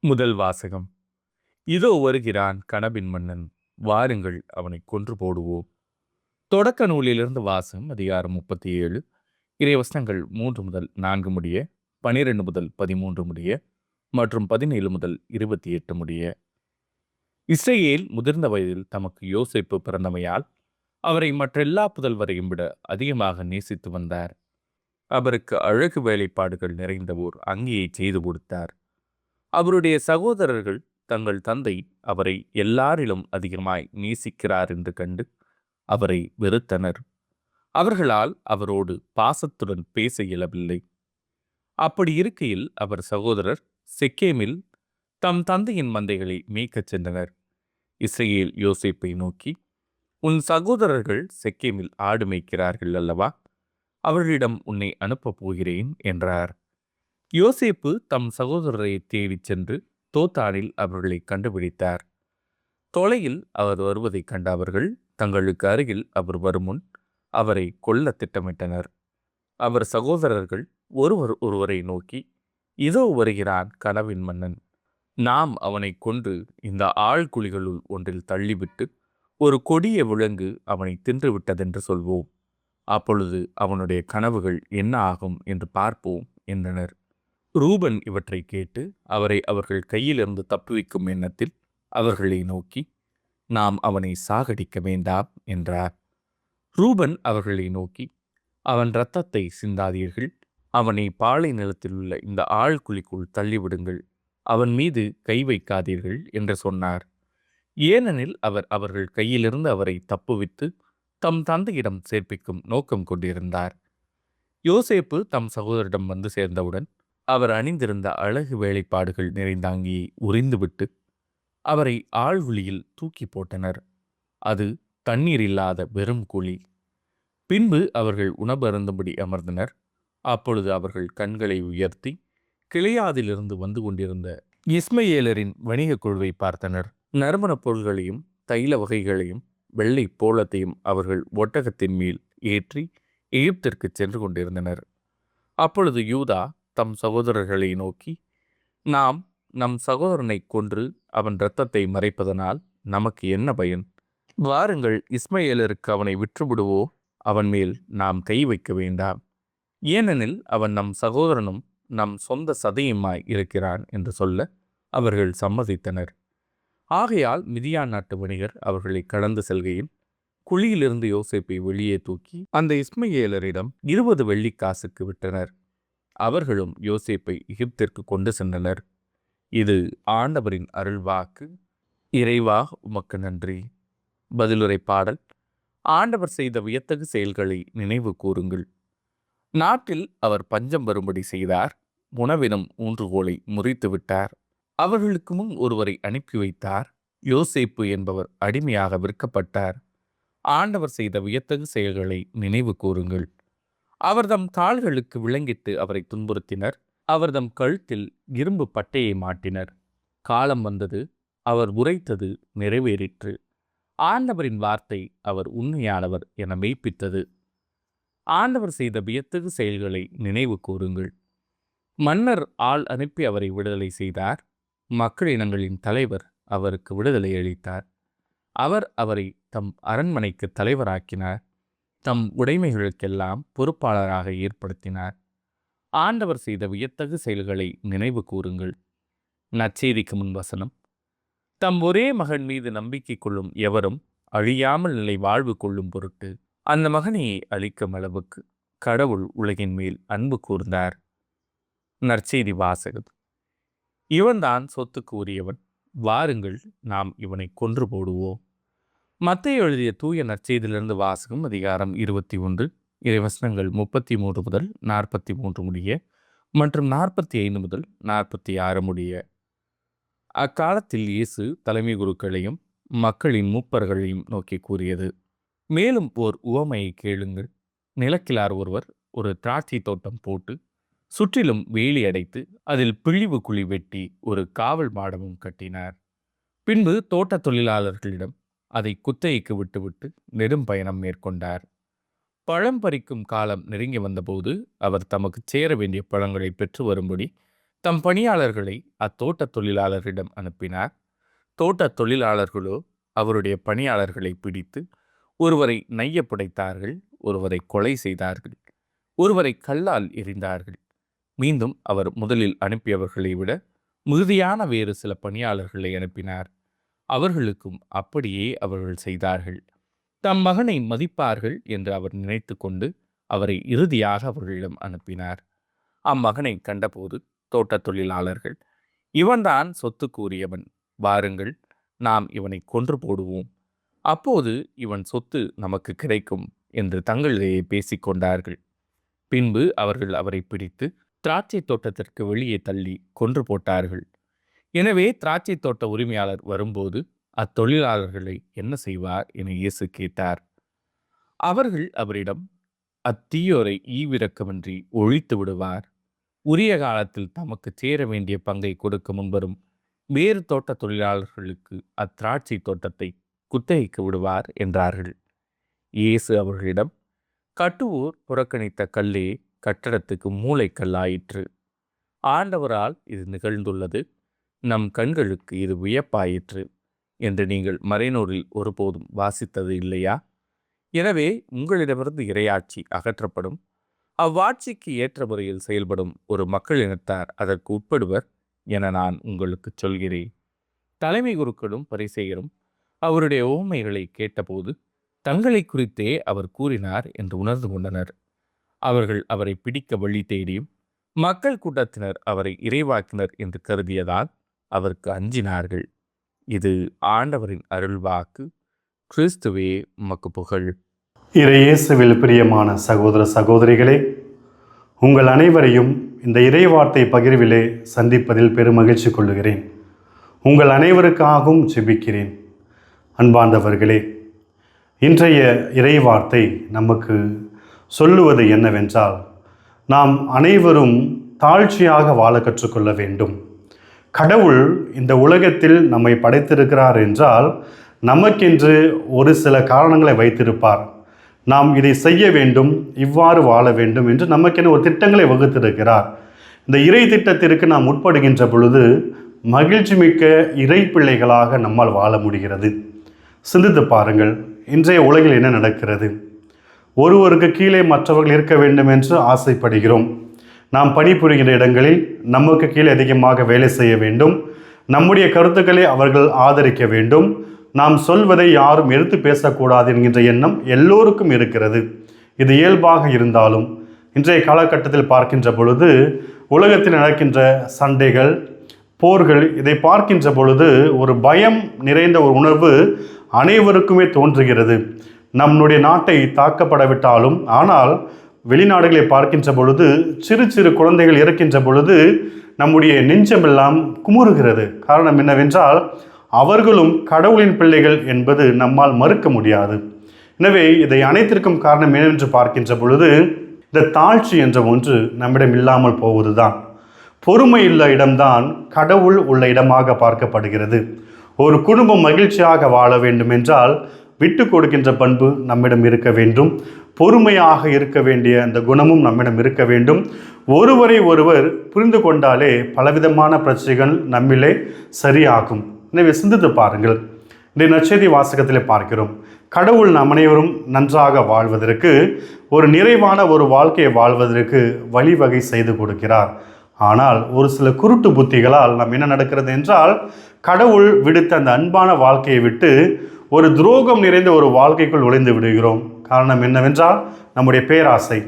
முதல் வாசகம். இதோ வருகிறான் கனவின் மன்னன், வாருங்கள் அவனை கொன்று போடுவோம். தொடக்க நூலிலிருந்து வாசகம். அதிகாரம் 37, இறைவசனங்கள் 3 முதல் 4 முடிய, 12 முதல் 13 முடிய மற்றும் 17 முதல் 28 முடிய. இஸ்ரவேல் முதிர்ந்த வயதில் தமக்கு யோசேப்பு பிறந்தமையால் அவரை மற்றெல்லா புதல்வரையும் விட அதிகமாக நேசித்து வந்தார். அவருக்கு அழகு வேலைப்பாடுகள் நிறைந்த ஓர் அங்கியை செய்து கொடுத்தார். அவருடைய சகோதரர்கள் தங்கள் தந்தை அவரை எல்லாரிலும் அதிகமாய் நேசிக்கிறார் என்று கண்டு அவரை வெறுத்தனர். அவர்களால் அவரோடு பாசத்துடன் பேச இயலவில்லை. அப்படி இருக்கையில் அவர் சகோதரர் செக்கேமில் தம் தந்தையின் மந்தைகளை மேய்க்கச் சென்றனர். இஸ்ரவேல் யோசேப்பை நோக்கி, உன் சகோதரர்கள் செக்கேமில் ஆடு மேய்க்கிறார்கள் அல்லவா? அவர்களிடம் உன்னை அனுப்பப் போகிறேன் என்றார். யோசேப்பு தம் சகோதரரை தேடிச் சென்று தோத்தானில் அவர்களை கண்டுபிடித்தார். தொலையில் அவர் வருவதைக் கண்ட அவர்கள் தங்களுக்கு அருகில் அவர் வருமுன் அவரை கொல்ல திட்டமிட்டனர். அவர் சகோதரர்கள் ஒருவர் ஒருவரை நோக்கி, இதோ வருகிறான் கனவின் மன்னன், நாம் அவனை கொன்று இந்த ஆழ்குழிகளுள் ஒன்றில் தள்ளிவிட்டு ஒரு கொடிய விலங்கு அவனை தின்றுவிட்டதென்று சொல்வோம். அப்பொழுது அவனுடைய கனவுகள் என்ன ஆகும் என்று பார்ப்போம் என்றனர். ரூபன் இவற்றை கேட்டு அவரை அவர்கள் கையிலிருந்து தப்புவிக்கும் எண்ணத்தில் அவர்களை நோக்கி, நாம் அவனை சாகடிக்க வேண்டாம் என்றார். ரூபன் அவர்களை நோக்கி, அவன் இரத்தத்தை சிந்தாதீர்கள், அவனை பாலை நிலத்தில் உள்ள இந்த ஆழ்குழிக்குள் தள்ளிவிடுங்கள், அவன் மீது கை வைக்காதீர்கள் என்று சொன்னார். ஏனெனில் அவர் அவர்கள் கையிலிருந்து அவரை தப்புவித்து தம் தந்தையிடம் சேர்ப்பிக்கும் நோக்கம் கொண்டிருந்தார். யோசேப்பு தம் சகோதரிடம் வந்து சேர்ந்தவுடன் அவர் அணிந்திருந்த அழகு வேலைப்பாடுகள் நிறைந்த அங்கியை உரிந்துவிட்டு அவரை ஆழ்குழியில் தூக்கி போட்டனர். அது தண்ணீர் இல்லாத வெறும் குழி. பின்பு அவர்கள் உணவு அருந்தும்படி அமர்ந்தனர். அப்பொழுது அவர்கள் கண்களை உயர்த்தி கிளையாதிலிருந்து வந்து கொண்டிருந்த இஸ்மயேலரின் வணிக குழுவை பார்த்தனர். நறுமணப் பொருள்களையும் தைல வகைகளையும் வெள்ளை போலத்தையும் அவர்கள் ஒட்டகத்தின் மேல் ஏற்றி எகிப்திற்கு சென்று கொண்டிருந்தனர். அப்பொழுது யூதா தம் சகோதரர்களை நோக்கி, நாம் நம் சகோதரனை கொன்று அவன் இரத்தத்தை மறைப்பதனால் நமக்கு என்ன பயன்? வாருங்கள், இஸ்மயேலருக்கு அவனை விற்றுவிடுவோ, அவன் மேல் நாம் கை வைக்க வேண்டாம். ஏனெனில் அவன் நம் சகோதரனும் நம் சொந்த சதையுமாய் இருக்கிறான் என்று சொல்ல அவர்கள் சம்மதித்தனர். ஆகையால் மிதியான் நாட்டு வணிகர் அவர்களை கடந்து செல்கையில் குழியிலிருந்து யோசேப்பை வெளியே தூக்கி அந்த இஸ்மயேலரிடம் 20 வெள்ளிக்காசுக்கு விட்டனர். அவர்களும் யோசேப்பை எகிப்திற்கு கொண்டு சென்றனர். இது ஆண்டவரின் அருள்வாக்கு. இறைவா, உமக்கு நன்றி. பதிலுரை பாடல். ஆண்டவர் செய்த வியத்தகு செயல்களை நினைவு கூறுங்கள். நாட்டில் அவர் பஞ்சம் வரும்படி செய்தார். உணவினும் ஊன்றுகோலை முறித்து விட்டார். அவர்களுக்கு முன் ஒருவரை அனுப்பி வைத்தார். யோசேப்பு என்பவர் அடிமையாக விற்கப்பட்டார். ஆண்டவர் செய்த வியத்தகு செயல்களை நினைவு கூறுங்கள். அவர்தம் கால்களுக்கு விலங்கிட்டு அவரை துன்புறுத்தினர். அவர்தம் கழுத்தில் இரும்பு பட்டையை மாட்டினர். காலம் வந்தது, அவர் உரைத்தது நிறைவேறிற்று. ஆண்டவரின் வார்த்தை அவர் உண்மையானவர் என மெய்ப்பித்தது. ஆண்டவர் செய்த வியத்தகு செயல்களை நினைவு கூறுங்கள். மன்னர் ஆள் அனுப்பி அவரை விடுதலை செய்தார். மக்கள் இனங்களின் தலைவர் அவருக்கு விடுதலை அளித்தார். அவர் அவரை தம் அரண்மனைக்கு தலைவராக்கினார். தம் உடைமைகளுக்கெல்லாம் பொறுப்பாளராக ஏற்படுத்தினார். ஆண்டவர் செய்த வியத்தகு செயல்களை நினைவு கூறுங்கள். நற்செய்திக்கு முன் வசனம். தம் ஒரே மகன் மீது நம்பிக்கை கொள்ளும் எவரும் அழியாமல் நிலை வாழ்வு கொள்ளும் பொருட்டு அந்த மகனையை அளிக்கும் அளவுக்கு கடவுள் உலகின் மேல் அன்பு கூர்ந்தார். நற்செய்தி வாசகம். இவன்தான் சொத்துக்கு உரியவன், வாருங்கள் நாம் இவனை கொன்று போடுவோம். மத்தேயு எழுதிய தூய நற்செய்தியிலிருந்து வாசகம். அதிகாரம் 21, இறைவசனங்கள் 33 முதல் 43 முடிய மற்றும் 45 முதல் 46 முடிய. அக்காலத்தில் இயேசு தலைமை குருக்களையும் மக்களின் மூப்பர்களையும் நோக்கி கூறியது, மேலும் ஓர் உவமையை கேளுங்கள். நிலக்கிழார் ஒருவர் ஒரு திராட்சை தோட்டம் போட்டு சுற்றிலும் வேலி அடைத்து அதில் பிழிவு குழி வெட்டி ஒரு காவல் மாடமும் கட்டினார். பின்பு தோட்ட தொழிலாளர்களிடம் அதை குத்தகைக்கு விட்டுவிட்டு நெடும் பயணம் மேற்கொண்டார். பழம் பறிக்கும் காலம் நெருங்கி வந்தபோது அவர் தமக்கு சேர வேண்டிய பழங்களை பெற்று வரும்படி தம் பணியாளர்களை அத்தோட்டத் தொழிலாளரிடம் அனுப்பினார். தோட்டத் தொழிலாளர்களோ அவருடைய பணியாளர்களை பிடித்து ஒருவரை நைய புடைத்தார்கள், ஒருவரை கொலை செய்தார்கள், ஒருவரை கல்லால் எறிந்தார்கள். மீண்டும் அவர் முதலில் அனுப்பியவர்களை விட மிகுதியான வேறு சில பணியாளர்களை அனுப்பினார். அவர்களுக்கும் அப்படியே அவர்கள் செய்தார்கள். தம் மகனை மதிப்பார்கள் என்று அவர் நினைத்து கொண்டு அவரை இறுதியாக அவர்களிடம் அனுப்பினார். அம்மகனை கண்டபோது தோட்டத் தொழிலாளர்கள், இவன்தான் சொத்துக்கு உரியவன், வாருங்கள், நாம் இவனை கொன்று போடுவோம், அப்போது இவன் சொத்து நமக்கு கிடைக்கும் என்று தங்களிடையே பேசிக்கொண்டார்கள். பின்பு அவர்கள் அவரை பிடித்து திராட்சை தோட்டத்திற்கு வெளியே தள்ளி கொன்று போட்டார்கள். எனவே திராட்சை தோட்ட உரிமையாளர் வரும்போது அத்தொழிலாளர்களை என்ன செய்வார் என இயேசு கேட்டார். அவர்கள் அவரிடம், அத்தீயோரை ஈவிரக்கமின்றி ஒழித்து விடுவார், உரிய காலத்தில் தமக்கு சேர வேண்டிய பங்கை கொடுக்க முன்வரும் வேறு தோட்ட தொழிலாளர்களுக்கு அத்திராட்சை தோட்டத்தை குத்தகைக்கு விடுவார் என்றார்கள். இயேசு அவர்களிடம், கட்டுவோர் புறக்கணித்த கல்லே கட்டடத்துக்கு மூளைக்கல்லாயிற்று. ஆண்டவரால் இது நிகழ்ந்துள்ளது, நம் கண்களுக்கு இது வியப்பாயிற்று என்று நீங்கள் மறைநூலில் ஒருபோதும் வாசித்தது இல்லையா? எனவே உங்களிடமிருந்து இறையாட்சி அகற்றப்படும், அவ்வாட்சிக்கு ஏற்ற முறையில் செயல்படும் ஒரு மக்கள் இனத்தார் அதற்கு உட்படுவர் என நான் உங்களுக்கு சொல்கிறேன். தலைமை குருக்களும் பரிசேயரும் அவருடைய உவமைகளை கேட்டபோது தங்களை குறித்தே அவர் கூறினார் என்று உணர்ந்து கொண்டனர். அவர்கள் அவரை பிடிக்க வழி தேடியும் மக்கள் கூட்டத்தினர் அவரை இறைவாக்கினர் என்று கருதியதால் அவருக்கு அஞ்சினார்கள். இது ஆண்டவரின் அருள்வாக்கு. கிறிஸ்துவே உமக்கு புகழ். இறையேசுவில் பிரியமான சகோதர சகோதரிகளே, உங்கள் அனைவரையும் இந்த இறைவார்த்தை பகிர்விலே சந்திப்பதில் பெருமகிழ்ச்சி கொள்ளுகிறேன். உங்கள் அனைவருக்காகவும் ஜெபிக்கிறேன். அன்பார்ந்தவர்களே, இன்றைய இறைவார்த்தை நமக்கு சொல்லுவது என்னவென்றால், நாம் அனைவரும் தாழ்ச்சியாக வாழ கற்றுக்கொள்ள வேண்டும். கடவுள் இந்த உலகத்தில் நம்மை படைத்திருக்கிறார் என்றால் நமக்கென்று ஒரு சில காரணங்களை வைத்திருப்பார். நாம் இதை செய்ய வேண்டும், இவ்வாறு வாழ வேண்டும் என்று நமக்கென ஒரு திட்டங்களை வகுத்திருக்கிறார். இந்த இறை திட்டத்திற்கு நாம் உட்படுகின்ற பொழுது மகிழ்ச்சி மிக்க இறை பிள்ளைகளாக நம்மால் வாழ முடிகிறது. சிந்தித்து பாருங்கள், இன்றைய உலகில் என்ன நடக்கிறது? ஒருவருக்கு கீழே மற்றவர்கள் இருக்க வேண்டும் என்று ஆசைப்படுகிறோம். நாம் பணிபுரிகின்ற இடங்களில் நமக்கு கீழே அதிகமாக வேலை செய்ய வேண்டும், நம்முடைய கருத்துக்களை அவர்கள் ஆதரிக்க வேண்டும், நாம் சொல்வதை யாரும் எடுத்து பேசக்கூடாது என்கின்ற எண்ணம் எல்லோருக்கும் இருக்கிறது. இது இயல்பாக இருந்தாலும் இன்றைய காலகட்டத்தில் பார்க்கின்ற பொழுது உலகத்தில் நடக்கின்ற சண்டைகள், போர்கள், இதை பார்க்கின்ற பொழுது ஒரு பயம் நிறைந்த ஒரு உணர்வு அனைவருக்குமே தோன்றுகிறது. நம்முடைய நாட்டை தாக்கப்படவிட்டாலும், ஆனால் வெளிநாடுகளை பார்க்கின்ற பொழுது சிறு சிறு குழந்தைகள் இறக்கின்ற பொழுது நம்முடைய நெஞ்சமெல்லாம் குமுறுகிறது. காரணம் என்னவென்றால் அவர்களும் கடவுளின் பிள்ளைகள் என்பது நம்மால் மறுக்க முடியாது. எனவே இதை அனைத்திற்கும் காரணம் என்னவென்று பார்க்கின்ற பொழுது இந்த தாழ்ச்சி என்ற ஒன்று நம்மிடம் இல்லாமல் போவதுதான். பொறுமை உள்ள இடம்தான் கடவுள் உள்ள இடமாக பார்க்கப்படுகிறது. ஒரு குடும்பம் மகிழ்ச்சியாக வாழ வேண்டும் என்றால் விட்டு கொடுக்கின்ற பண்பு நம்மிடம் இருக்க வேண்டும். பொறுமையாக இருக்க வேண்டிய அந்த குணமும் நம்மிடம் இருக்க வேண்டும். ஒருவரை ஒருவர் புரிந்து கொண்டாலே பலவிதமான பிரச்சனைகள் நம்மிலே சரியாகும். எனவே சிந்தித்து பாருங்கள். இந்த நற்செய்தி வாசகத்தில் பார்க்கிறோம், கடவுள் நம் அனைவரும் நன்றாக வாழ்வதற்கு, ஒரு நிறைவான ஒரு வாழ்க்கையை வாழ்வதற்கு வழிவகை செய்து கொடுக்கிறார். ஆனால் ஒரு சில குருட்டு புத்திகளால் நாம் என்ன நடக்கிறது என்றால், கடவுள் விடுத்த அந்த அன்பான வாழ்க்கையை விட்டு ஒரு துரோகம் நிறைந்த ஒரு வாழ்க்கைக்குள் நுழைந்து விடுகிறோம். காரணம் என்னவென்றால் நம்முடைய பேராசை,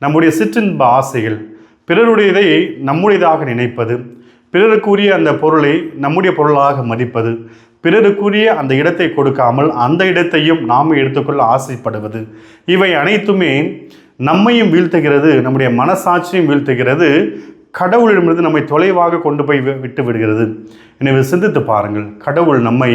நம்முடைய சிற்றின்ப ஆசைகள், பிறருடையதை நம்முடையதாக நினைப்பது, பிறருக்குரிய அந்த பொருளை நம்முடைய பொருளாக மதிப்பது, பிறருக்குரிய அந்த இடத்தை கொடுக்காமல் அந்த இடத்தையும் நாம் எடுத்துக்கொள்ள ஆசைப்படுவது, இவை அனைத்துமே நம்மையும் வீழ்த்துகிறது, நம்முடைய மனசாட்சியும் வீழ்த்துகிறது, கடவுளிடமிருந்து நம்மை தொலைவாக கொண்டு போய் விட்டு விடுகிறது. எனவே சிந்தித்து பாருங்கள், கடவுள் நம்மை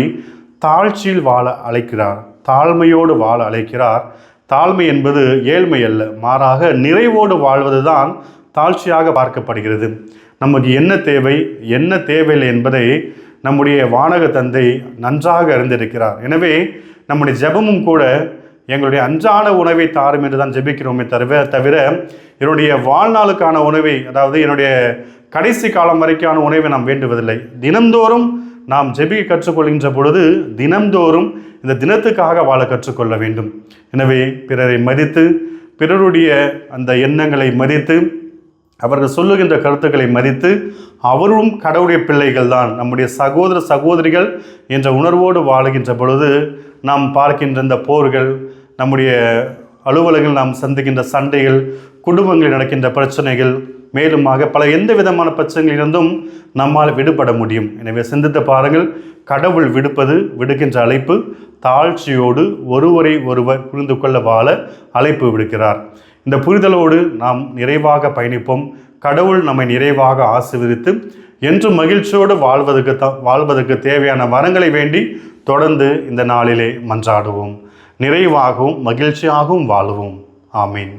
தாழ்ச்சியில் வாழ அழைக்கிறார், தாழ்மையோடு வாழ அழைக்கிறார். தாழ்மை என்பது ஏழ்மை அல்ல, மாறாக நிறைவோடு வாழ்வதுதான் தாழ்ச்சியாக பார்க்கப்படுகிறது. நமக்கு என்ன தேவை, என்ன தேவையில்லை என்பதை நம்முடைய வானக தந்தை நன்றாக அறிந்திருக்கிறார். எனவே நம்முடைய ஜெபமும் கூட எங்களுடைய அன்றாட உணவை தாரும் என்று தான் ஜெபிக்கிறோமே தவிர என்னுடைய வாழ்நாளுக்கான உணவை, அதாவது என்னுடைய கடைசி காலம் வரைக்கான உணவை நாம் வேண்டுவதில்லை. தினந்தோறும் நாம் ஜெபிக்க கற்றுக்கொள்கின்ற பொழுது தினந்தோறும் இந்த தினத்துக்காக வாழ கற்றுக்கொள்ள வேண்டும். எனவே பிறரை மதித்து, பிறருடைய அந்த எண்ணங்களை மதித்து, அவர்கள் சொல்லுகின்ற கருத்துக்களை மதித்து, அவரும் கடவுளுடைய பிள்ளைகள் தான், நம்முடைய சகோதர சகோதரிகள் என்ற உணர்வோடு வாழுகின்ற பொழுது நாம் பார்க்கின்ற இந்த போர்கள், நம்முடைய அலுவலகங்கள் நாம் சந்திக்கின்ற சண்டைகள், குடும்பங்களில் நடக்கின்ற பிரச்சனைகள், மேலுமாக பல எந்த விதமான பிரச்சனைகளிலிருந்தும் நம்மால் விடுபட முடியும். எனவே சிந்தித்து பாருங்கள். கடவுள் விடுக்கின்ற அழைப்பு தாழ்ச்சியோடு ஒருவரை ஒருவர் புரிந்து கொள்ள வாழ அழைப்பு விடுக்கிறார். இந்த புரிதலோடு நாம் நிறைவாக பயணிப்போம். கடவுள் நம்மை நிறைவாக ஆசீர்வதித்து என்றும் மகிழ்ச்சியோடு வாழ்வதற்கு தேவையான வரங்களை வேண்டி தொடர்ந்து இந்த நாளிலே மன்றாடுவோம். நிறைவாகவும் மகிழ்ச்சியாகவும் வாழுவோம். ஆமீன்.